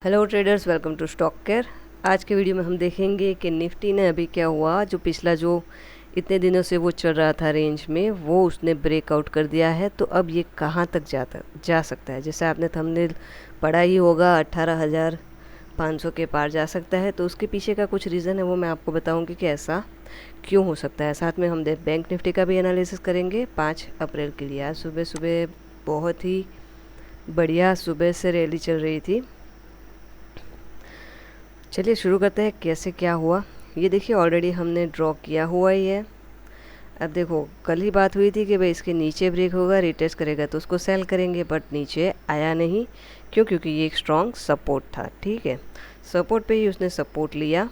Hello traders, welcome to stock care. आज के video में हम देखेंगे कि निफ्टी ने अभी क्या हुआ। जो पिछला जो इतने दिनों से वो चल रहा था रेंज में, वो उसने ब्रेकआउट कर दिया है। तो अब ये कहाँ तक जा सकता है। जैसे आपने थंबनेल पढ़ा ही होगा, 18,500 के पार जा सकता है। तो उसके पीछे का कुछ रीज़न है, वो मैं आपको बताऊँगी कि ऐसा क्यों हो सकता है। साथ में हम बैंक निफ्टी का भी एनालिसिस करेंगे 5 अप्रैल के लिए। आज सुबह सुबह बहुत ही बढ़िया सुबह से रैली चल रही थी। चलिए शुरू करते हैं कैसे क्या हुआ। ये देखिए, ऑलरेडी हमने ड्रॉ किया हुआ ही है। अब देखो, कल ही बात हुई थी कि भाई इसके नीचे ब्रेक होगा, रिटेस्ट करेगा तो उसको सेल करेंगे, बट नीचे आया नहीं। क्यों? क्योंकि ये एक स्ट्रॉन्ग सपोर्ट था। ठीक है, सपोर्ट पे ही उसने सपोर्ट लिया।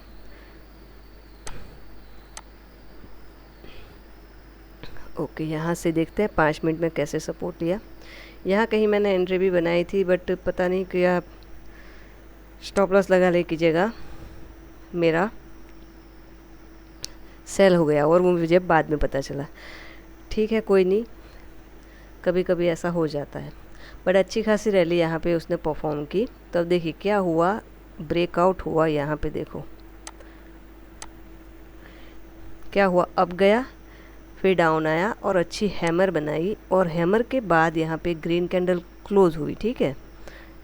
ओके, यहाँ से देखते हैं 5 मिनट में कैसे सपोर्ट लिया। यहाँ कहीं मैंने एंट्री भी बनाई थी, बट पता नहीं क्या स्टॉप लॉस लगा ले की जगह मेरा सेल हो गया, और वो मुझे बाद में पता चला। ठीक है, कोई नहीं, कभी कभी ऐसा हो जाता है। बट अच्छी खासी रैली यहाँ पे उसने परफॉर्म की। तो अब देखिए क्या हुआ, ब्रेकआउट हुआ। यहाँ पे देखो क्या हुआ, अब गया, फिर डाउन आया और अच्छी हैमर बनाई, और हैमर के बाद यहाँ पे ग्रीन कैंडल क्लोज हुई। ठीक है,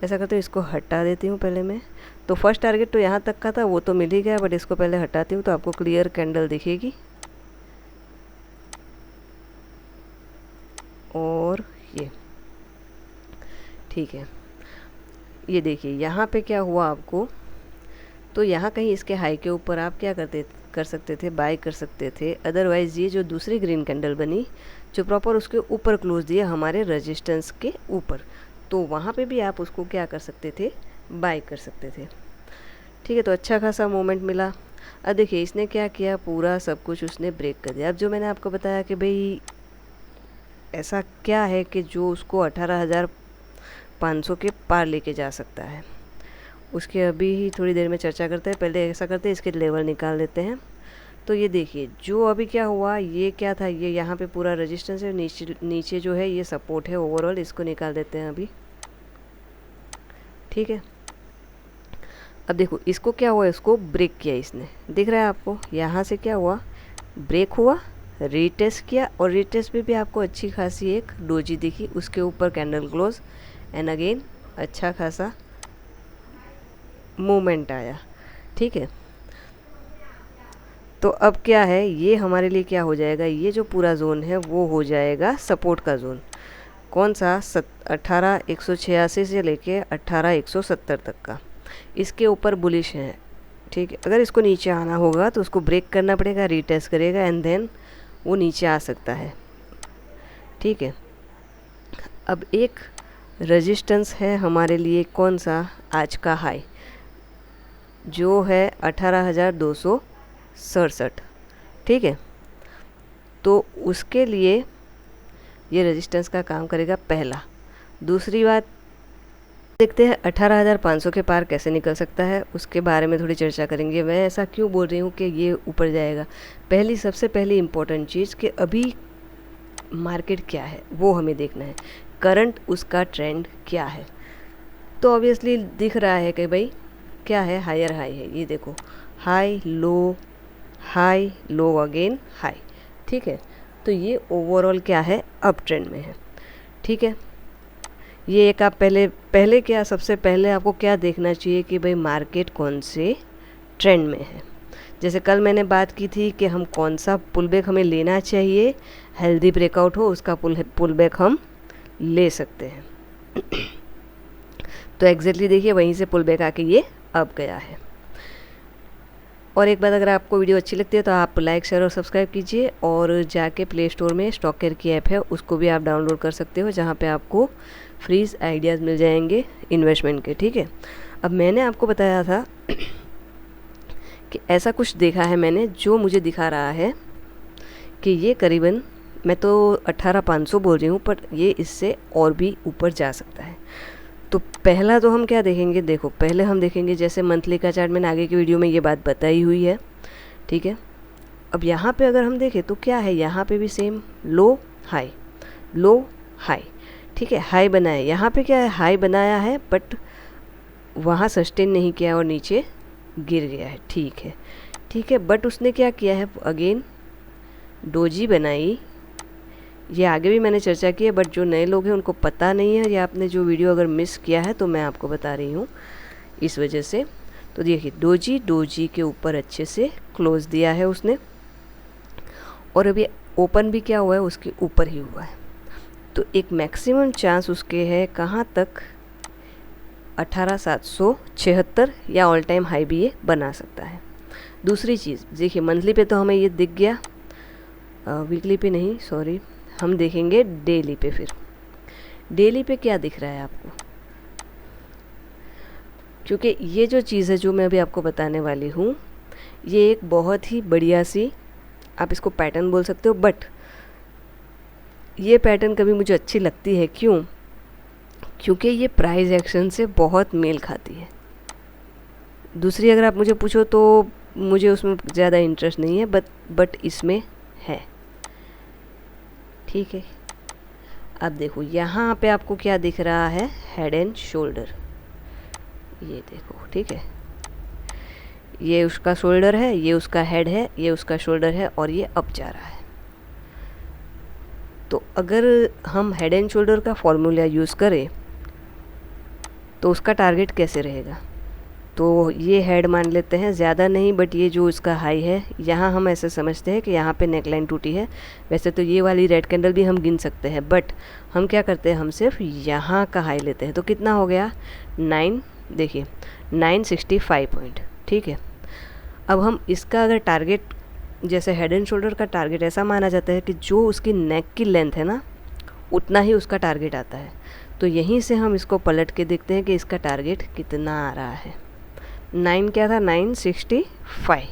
ऐसा करते हैं, इसको हटा देती हूँ पहले मैं। तो फर्स्ट टारगेट तो यहाँ तक का था, वो तो मिल ही गया, बट इसको पहले हटाती हूँ तो आपको क्लियर कैंडल दिखेगी। और ये ठीक है, ये देखिए यहाँ पे क्या हुआ आपको। तो यहाँ कहीं इसके हाई के ऊपर आप क्या कर सकते थे, बाय कर सकते थे। अदरवाइज़ ये जो दूसरी ग्रीन कैंडल बनी, जो प्रॉपर उसके ऊपर क्लोज दिया हमारे रेजिस्टेंस के ऊपर, तो वहाँ पे भी आप उसको क्या कर सकते थे, बाय कर सकते थे। ठीक है, तो अच्छा खासा मोमेंट मिला। अब देखिए इसने क्या किया, पूरा सब कुछ उसने ब्रेक कर दिया। अब जो मैंने आपको बताया कि भाई ऐसा क्या है कि जो उसको 18,500 के पार लेके जा सकता है, उसके अभी ही थोड़ी देर में चर्चा करते हैं। पहले ऐसा करते हैं, इसके लेवल निकाल लेते हैं। तो ये देखिए जो अभी क्या हुआ, ये क्या था, ये यहाँ पे पूरा रेजिस्टेंस है, नीचे जो है ये सपोर्ट है ओवरऑल। इसको निकाल देते हैं अभी। ठीक है, अब देखो इसको क्या हुआ, इसको ब्रेक किया इसने, दिख रहा है आपको। यहाँ से क्या हुआ, ब्रेक हुआ, रीटेस्ट किया, और रीटेस्ट पे भी आपको अच्छी खासी एक डोजी दिखी, उसके ऊपर कैंडल क्लोज, एंड अगेन अच्छा खासा मूवमेंट आया। ठीक है, तो अब क्या है, ये हमारे लिए क्या हो जाएगा, ये जो पूरा जोन है वो हो जाएगा सपोर्ट का जोन। कौन सा, 18,186 से लेके 18,170 तक का। इसके ऊपर बुलिश है। ठीक है, अगर इसको नीचे आना होगा तो उसको ब्रेक करना पड़ेगा, रीटेस्ट करेगा, एंड देन वो नीचे आ सकता है। ठीक है, अब एक रेजिस्टेंस है हमारे लिए, कौन सा, आज का हाई जो है 18,267। ठीक है, तो उसके लिए ये रेजिस्टेंस का काम करेगा पहला। दूसरी बात देखते हैं 18,500 के पार कैसे निकल सकता है, उसके बारे में थोड़ी चर्चा करेंगे। मैं ऐसा क्यों बोल रही हूँ कि ये ऊपर जाएगा। सबसे पहली इम्पोर्टेंट चीज़ कि अभी मार्केट क्या है वो हमें देखना है, करंट उसका ट्रेंड क्या है। तो ऑब्वियसली दिख रहा है कि भाई क्या है, हायर हाई है। ये देखो, हाई लो अगेन हाई। ठीक है, तो ये ओवरऑल क्या है, अप ट्रेंड में है। ठीक है, ये एक आप पहले क्या, सबसे पहले आपको क्या देखना चाहिए कि भाई मार्केट कौन से ट्रेंड में है। जैसे कल मैंने बात की थी कि हम कौन सा पुल बैक हमें लेना चाहिए, हेल्दी ब्रेकआउट हो उसका पुल बैक हम ले सकते हैं। तो एग्जैक्टली देखिए वहीं से पुल बैक आके ये अब गया है। और एक बात, अगर आपको वीडियो अच्छी लगती है तो आप लाइक, शेयर और सब्सक्राइब कीजिए, और जाके प्ले स्टोर में स्टॉक केयर की ऐप है उसको भी आप डाउनलोड कर सकते हो, जहाँ पे आपको फ्रीज आइडियाज़ मिल जाएंगे इन्वेस्टमेंट के। ठीक है, अब मैंने आपको बताया था कि ऐसा कुछ देखा है मैंने, जो मुझे दिखा रहा है कि ये करीबन, मैं तो 18,500 बोल रही हूँ, पर ये इससे और भी ऊपर जा सकता है। तो पहला तो हम क्या देखेंगे, देखो पहले हम देखेंगे जैसे मंथली का चार्ट, मैंने आगे की वीडियो में ये बात बताई हुई है। ठीक है, अब यहाँ पे अगर हम देखें तो क्या है, यहाँ पे भी सेम लो हाई। ठीक है, हाई बनाया, यहाँ पे क्या है, हाई बनाया है, बट वहाँ सस्टेन नहीं किया और नीचे गिर गया है, ठीक है। बट उसने क्या किया है, अगेन डोजी बनाई। ये आगे भी मैंने चर्चा की है, बट जो नए लोग हैं उनको पता नहीं है, या आपने जो वीडियो अगर मिस किया है तो मैं आपको बता रही हूँ इस वजह से। तो देखिए डोजी के ऊपर अच्छे से क्लोज दिया है उसने, और अभी ओपन भी क्या हुआ है, उसके ऊपर ही हुआ है। तो एक मैक्सिमम चांस उसके है कहाँ तक, 18,776 या ऑल टाइम हाई भी ये बना सकता है। दूसरी चीज़ देखिए, मंथली पे तो हमें ये दिख गया, वीकली पे नहीं, सॉरी, हम देखेंगे डेली पे। फिर डेली पे क्या दिख रहा है आपको, क्योंकि ये जो चीज़ है जो मैं अभी आपको बताने वाली हूँ, ये एक बहुत ही बढ़िया सी, आप इसको पैटर्न बोल सकते हो, बट ये पैटर्न कभी मुझे अच्छी लगती है। क्यों? क्योंकि ये प्राइस एक्शन से बहुत मेल खाती है। दूसरी अगर आप मुझे पूछो तो मुझे उसमें ज़्यादा इंटरेस्ट नहीं है, बट इसमें है, ठीक है। अब देखो यहाँ पे आपको क्या दिख रहा है, हेड एंड शोल्डर, ये देखो, ठीक है। ये उसका शोल्डर है, ये उसका हेड है, ये उसका शोल्डर है, और ये अप जा रहा है। तो अगर हम हेड एंड शोल्डर का फॉर्मूला यूज़ करें तो उसका टारगेट कैसे रहेगा, तो ये हेड मान लेते हैं, ज़्यादा नहीं, बट ये जो इसका हाई है, यहाँ हम ऐसे समझते हैं कि यहाँ पे नेकलाइन टूटी है। वैसे तो ये वाली रेड कैंडल भी हम गिन सकते हैं, बट हम क्या करते हैं, हम सिर्फ यहाँ का हाई लेते हैं। तो कितना हो गया, 9, देखिए 965 पॉइंट, ठीक है। अब हम इसका अगर टारगेट, जैसे हेड एंड शोल्डर का टारगेट ऐसा माना जाता है कि जो उसकी नेक की लेंथ है ना, उतना ही उसका टारगेट आता है। तो यहीं से हम इसको पलट के देखते हैं कि इसका टारगेट कितना आ रहा है। 9 क्या था, 965,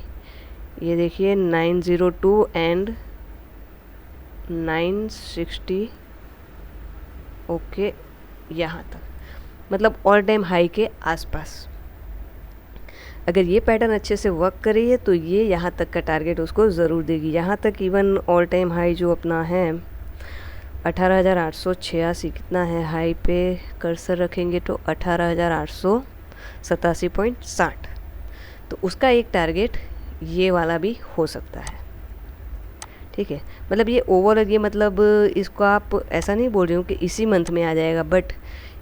ये देखिए 902 एंड 960, ओके, यहाँ तक, मतलब ऑल टाइम हाई के आसपास। अगर ये पैटर्न अच्छे से वर्क करी है तो ये यहाँ तक का टारगेट उसको ज़रूर देगी, यहाँ तक। इवन ऑल टाइम हाई जो अपना है 18,886 कितना है, हाई पे कर्सर रखेंगे तो 18,887.60, तो उसका एक टारगेट ये वाला भी हो सकता है, ठीक है। मतलब ये ओवरऑल, ये मतलब इसको आप ऐसा नहीं बोल रही हूँ कि इसी मंथ में आ जाएगा, बट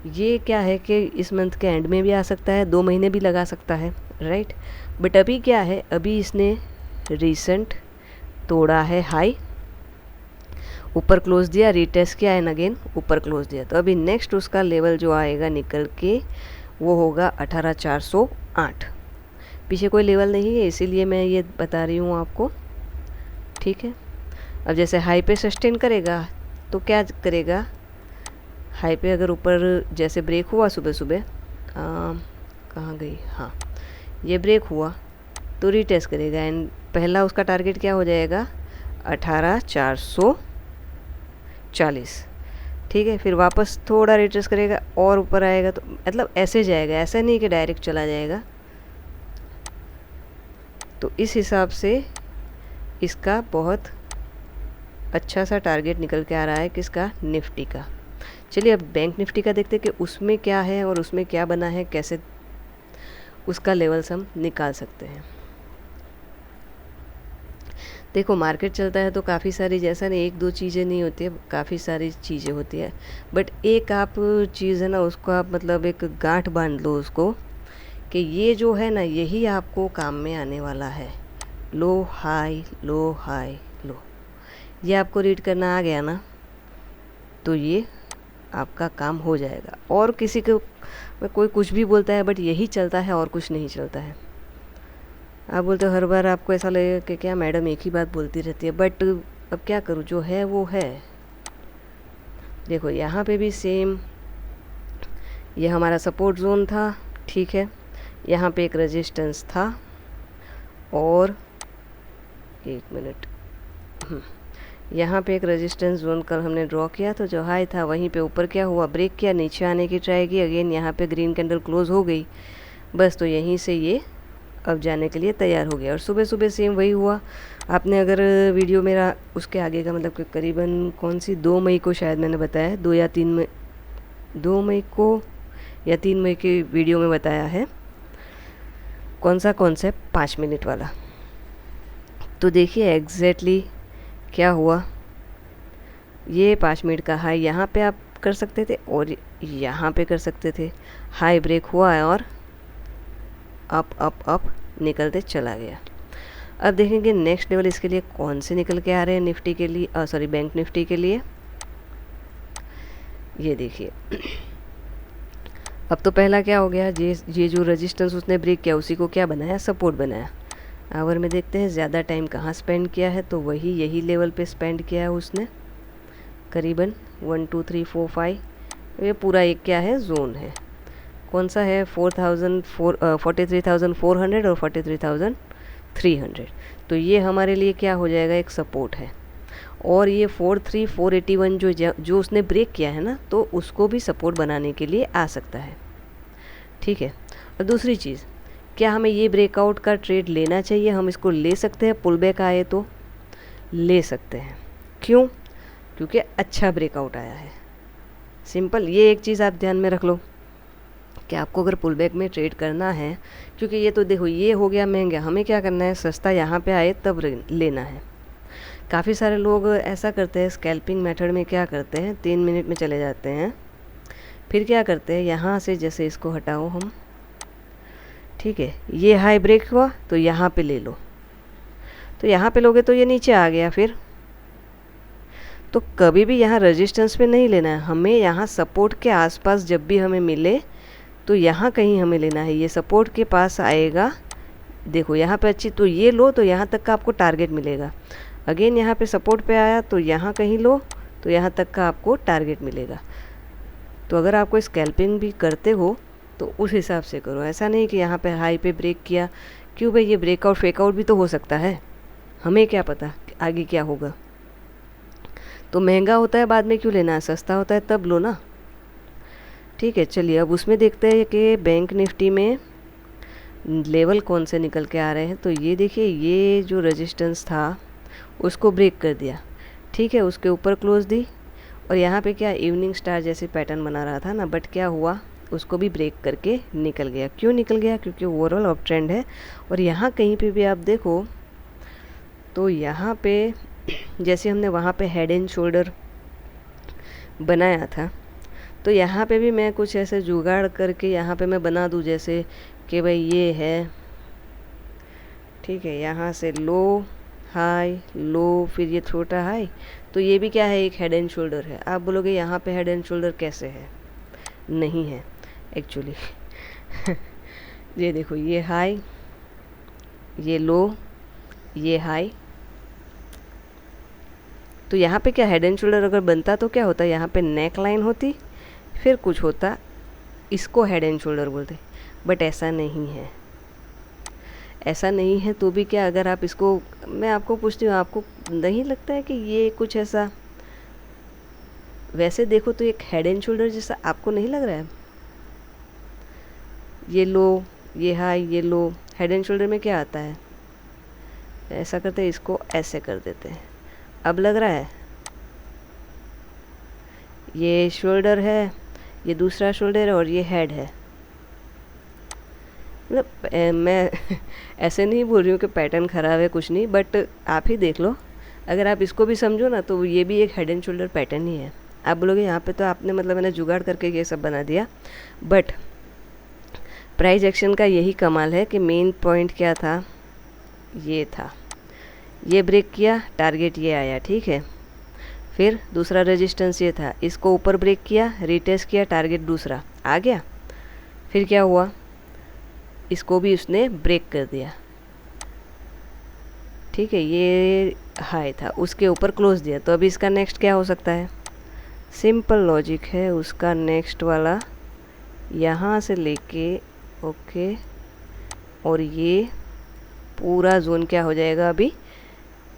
ये क्या है कि इस मंथ के एंड में भी आ सकता है, 2 महीने भी लगा सकता है, राइट। बट अभी क्या है, अभी इसने रिसेंट तोड़ा है हाई, ऊपर क्लोज दिया, रिटेस्ट किया एंड अगेन ऊपर क्लोज दिया। तो अभी नेक्स्ट उसका लेवल जो आएगा निकल के वो होगा 18,408। पीछे कोई लेवल नहीं है, इसीलिए मैं ये बता रही हूँ आपको, ठीक है। अब जैसे हाई पे सस्टेन करेगा तो क्या करेगा, हाई पे अगर ऊपर जैसे ब्रेक हुआ सुबह सुबह, कहाँ गई, हाँ, ये ब्रेक हुआ तो रीटेस्ट करेगा एंड पहला उसका टारगेट क्या हो जाएगा, 18,440, ठीक है। फिर वापस थोड़ा रीटेस्ट करेगा और ऊपर आएगा, तो मतलब ऐसे जाएगा, ऐसा नहीं कि डायरेक्ट चला जाएगा। तो इस हिसाब से इसका बहुत अच्छा सा टारगेट निकल के आ रहा है, किसका, निफ्टी का। चलिए अब बैंक निफ्टी का देखते हैं कि उसमें क्या है और उसमें क्या बना है, कैसे उसका लेवल्स हम निकाल सकते हैं। देखो मार्केट चलता है तो काफ़ी सारी, जैसा नहीं एक दो चीज़ें नहीं होती है, काफ़ी सारी चीज़ें होती है, बट एक आप चीज़ है ना, उसको आप मतलब एक गांठ बांध लो उसको, कि ये जो है ना, यही आपको काम में आने वाला है। लो हाई लो हाई लो, ये आपको रीड करना आ गया ना, तो ये आपका काम हो जाएगा। और किसी को कोई कुछ भी बोलता है, बट यही चलता है और कुछ नहीं चलता है। आप बोलते हो हर बार, आपको ऐसा लगेगा कि क्या मैडम एक ही बात बोलती रहती है, बट अब क्या करूँ, जो है वो है। देखो यहाँ पे भी सेम, ये हमारा सपोर्ट जोन था, ठीक है, यहाँ पे एक रेजिस्टेंस था, और एक मिनट, यहाँ पे एक रेजिस्टेंस जोन कल हमने ड्रॉ किया, तो जो हाई था वहीं पे ऊपर क्या हुआ, ब्रेक किया, नीचे आने की ट्राई की, अगेन यहाँ पे ग्रीन कैंडल क्लोज हो गई, बस। तो यहीं से ये अब जाने के लिए तैयार हो गया। और सुबह सुबह सेम वही हुआ। आपने अगर वीडियो मेरा उसके आगे का, मतलब कि करीबन कौन सी 2 मई को शायद मैंने बताया, 2 या 3 मई, 2 मई को या 3 मई की वीडियो में बताया है। कौन सा कॉन्सेप्ट? 5 मिनट वाला। तो देखिए एग्जैक्टली क्या हुआ। ये 5 मिनट का हाई यहाँ पे आप कर सकते थे और यहाँ पे कर सकते थे। हाई ब्रेक हुआ है और अप अप अप निकलते चला गया। अब देखेंगे नेक्स्ट लेवल इसके लिए कौन से निकल के आ रहे हैं निफ्टी के लिए, सॉरी बैंक निफ्टी के लिए। ये देखिए अब तो पहला क्या हो गया, ये जो रेजिस्टेंस उसने ब्रेक किया उसी को क्या बनाया, सपोर्ट बनाया। आवर में देखते हैं ज़्यादा टाइम कहाँ स्पेंड किया है, तो वही यही लेवल पे स्पेंड किया है उसने, करीबन 1 2 3 4 5। ये पूरा एक क्या है, जोन है। कौन सा है, 43,400 और 43,300। तो ये हमारे लिए क्या हो जाएगा, एक सपोर्ट है। और ये 43,481 जो उसने ब्रेक किया है ना, तो उसको भी सपोर्ट बनाने के लिए आ सकता है। ठीक है। और दूसरी चीज़, क्या हमें ये ब्रेकआउट का ट्रेड लेना चाहिए? हम इसको ले सकते हैं, पुल बैक आए तो ले सकते हैं। क्यों? क्योंकि अच्छा ब्रेकआउट आया है। सिंपल, ये एक चीज़ आप ध्यान में रख लो कि आपको अगर पुल बैक में ट्रेड करना है, क्योंकि ये तो देखो ये हो गया महंगा, हमें क्या करना है, सस्ता यहाँ पे आए तब लेना है। काफ़ी सारे लोग ऐसा करते हैं, स्कैल्पिंग मेथड में क्या करते हैं, 3 मिनट में चले जाते हैं। फिर क्या करते हैं, यहाँ से जैसे इसको हटाओ हम, ठीक है, ये हाई ब्रेक हुआ तो यहाँ पे ले लो, तो यहाँ पे लोगे तो ये नीचे आ गया। फिर तो कभी भी यहाँ रेजिस्टेंस पे नहीं लेना है हमें, यहाँ सपोर्ट के आसपास जब भी हमें मिले तो यहाँ कहीं हमें लेना है। ये सपोर्ट के पास आएगा, देखो यहाँ पे अच्छी, तो ये लो तो यहाँ तक का आपको टारगेट मिलेगा। अगेन यहाँ पे सपोर्ट पे आया तो यहाँ कहीं लो तो यहाँ तक का आपको टारगेट मिलेगा। तो अगर आपको स्कैल्पिंग भी करते हो तो उस हिसाब से करो, ऐसा नहीं कि यहाँ पे हाई पे ब्रेक किया। क्यों भाई, ये ब्रेकआउट फेकआउट भी तो हो सकता है, हमें क्या पता आगे क्या होगा। तो महंगा होता है बाद में क्यों लेना है, सस्ता होता है तब लो ना। ठीक है, चलिए अब उसमें देखते हैं कि बैंक निफ्टी में लेवल कौन से निकल के आ रहे हैं। तो ये देखिए, ये जो रेजिस्टेंस था उसको ब्रेक कर दिया, ठीक है, उसके ऊपर क्लोज दी। और यहाँ पे क्या इवनिंग स्टार जैसे पैटर्न बना रहा था ना, बट क्या हुआ, उसको भी ब्रेक करके निकल गया। क्यों निकल गया? क्योंकि ओवरऑल अप ट्रेंड है। और यहाँ कहीं पे भी आप देखो तो यहाँ पे जैसे हमने वहाँ पे हेड एंड शोल्डर बनाया था, तो यहाँ पे भी मैं कुछ ऐसे जुगाड़ करके यहाँ पे मैं बना दूँ, जैसे कि भाई ये है, ठीक है, यहाँ से लो हाई लो, फिर ये छोटा हाई, तो ये भी क्या है, एक हेड एंड शोल्डर है। आप बोलोगे यहाँ पे हेड एंड शोल्डर कैसे है? नहीं है एक्चुअली ये देखो, ये हाई, ये लो, ये हाई, तो यहाँ पे क्या हेड एंड शोल्डर अगर बनता तो क्या होता, यहाँ पे नेक लाइन होती, फिर कुछ होता, इसको हेड एंड शोल्डर बोलते। बट ऐसा नहीं है, ऐसा नहीं है। तो भी क्या, अगर आप इसको, मैं आपको पूछती हूँ, आपको नहीं लगता है कि ये कुछ ऐसा, वैसे देखो तो एक हेड एंड शोल्डर जैसा आपको नहीं लग रहा है? ये लो, ये हाई, ये लो, हेड एंड शोल्डर में क्या आता है, ऐसा करते हैं, इसको ऐसे कर देते हैं। अब लग रहा है ये शोल्डर है, ये दूसरा शोल्डर है और ये हेड है। मतलब मैं ऐसे नहीं बोल रही हूँ कि पैटर्न ख़राब है, कुछ नहीं, बट आप ही देख लो, अगर आप इसको भी समझो ना तो ये भी एक हेड एंड शोल्डर पैटर्न ही है। आप बोलोगे यहाँ पे तो आपने मतलब मैंने जुगाड़ करके ये सब बना दिया, बट प्राइस एक्शन का यही कमाल है कि मेन पॉइंट क्या था, ये था, ये ब्रेक किया, टारगेट ये आया, ठीक है, फिर दूसरा रेजिस्टेंस ये था, इसको ऊपर ब्रेक किया, रिटेस्ट किया, टारगेट दूसरा आ गया, फिर क्या हुआ, इसको भी उसने ब्रेक कर दिया, ठीक है, ये हाई था, उसके ऊपर क्लोज दिया। तो अभी इसका नेक्स्ट क्या हो सकता है, सिंपल लॉजिक है, उसका नेक्स्ट वाला यहाँ से लेके ओके, और ये पूरा जोन क्या हो जाएगा, अभी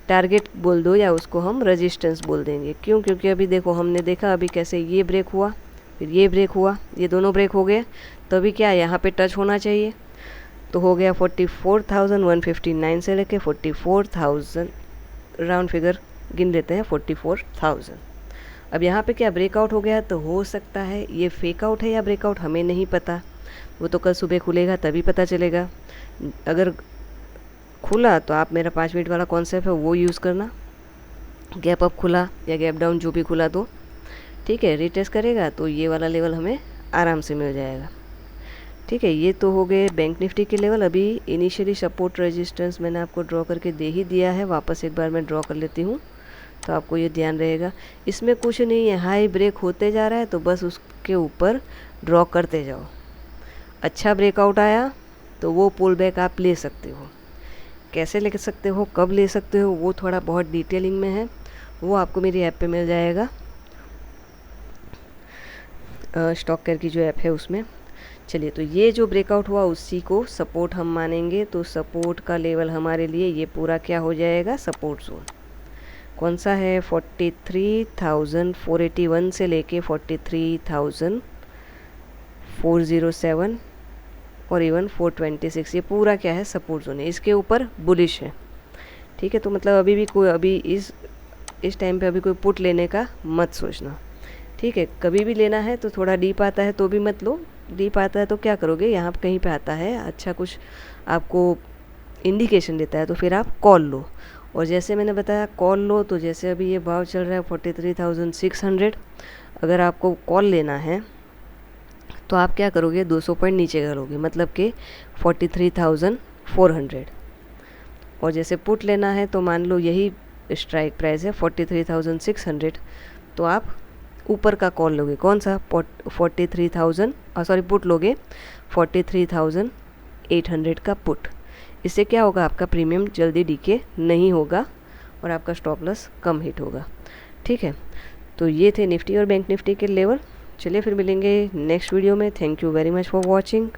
टारगेट बोल दो या उसको हम रेजिस्टेंस बोल देंगे। क्यों? क्योंकि अभी देखो हमने देखा अभी कैसे ये ब्रेक हुआ, फिर ये ब्रेक हुआ, ये दोनों ब्रेक हो गए, तो अभी क्या यहाँ पे टच होना चाहिए। तो हो गया 44,159 से लेके 44,000, राउंड फिगर गिन लेते हैं, 44,000। अब यहाँ पे क्या ब्रेकआउट हो गया, तो हो सकता है ये फेक आउट है या ब्रेकआउट, हमें नहीं पता, वो तो कल सुबह खुलेगा तभी पता चलेगा। अगर खुला तो आप मेरा 5 मिनट वाला कॉन्सेप्ट है वो यूज़ करना, गैप अप खुला या गैप डाउन जो भी खुला तो ठीक है, रीटेस्ट करेगा तो ये वाला लेवल हमें आराम से मिल जाएगा। ठीक है, ये तो हो गए बैंक निफ्टी के लेवल। अभी इनिशियली सपोर्ट रेजिस्टेंस मैंने आपको ड्रॉ करके दे ही दिया है, वापस एक बार मैं ड्रॉ कर लेती हूँ तो आपको ये ध्यान रहेगा। इसमें कुछ नहीं है, हाई ब्रेक होते जा रहा है तो बस उसके ऊपर ड्रॉ करते जाओ। अच्छा ब्रेकआउट आया तो वो पुल बैक आप ले सकते हो। कैसे ले सकते हो, कब ले सकते हो, वो थोड़ा बहुत डिटेलिंग में है, वो आपको मेरी ऐप पे मिल जाएगा, स्टॉकर की जो ऐप है उसमें। चलिए, तो ये जो ब्रेकआउट हुआ उसी को सपोर्ट हम मानेंगे। तो सपोर्ट का लेवल हमारे लिए ये पूरा क्या हो जाएगा, सपोर्ट जोन कौन सा है, 43,481 से लेके 43,407 और इवन 426, ये पूरा क्या है, सपोर्ट जोन है। इसके ऊपर बुलिश है। ठीक है, तो मतलब अभी भी कोई, अभी इस टाइम पे अभी कोई पुट लेने का मत सोचना। ठीक है, कभी भी लेना है तो थोड़ा डीप आता है तो भी मत लो। डीप आता है तो क्या करोगे, यहाँ पर कहीं पे आता है अच्छा कुछ आपको इंडिकेशन देता है तो फिर आप कॉल लो। और जैसे मैंने बताया कॉल लो, तो जैसे अभी ये भाव चल रहा है 43,600, अगर आपको कॉल लेना है तो आप क्या करोगे, 200 पॉइंट नीचे करोगे, मतलब कि 43,400। और जैसे पुट लेना है तो मान लो यही स्ट्राइक प्राइस है 43,600, तो आप ऊपर का कॉल लोगे, कौन सा, 43,000 सॉरी पुट लोगे 43,800 का पुट। इससे क्या होगा, आपका प्रीमियम जल्दी डीके नहीं होगा और आपका स्टॉप लॉस कम हिट होगा। ठीक है, तो ये थे निफ्टी और बैंक निफ्टी के लेवल। चलिए फिर मिलेंगे नेक्स्ट वीडियो में। Thank you very much for watching.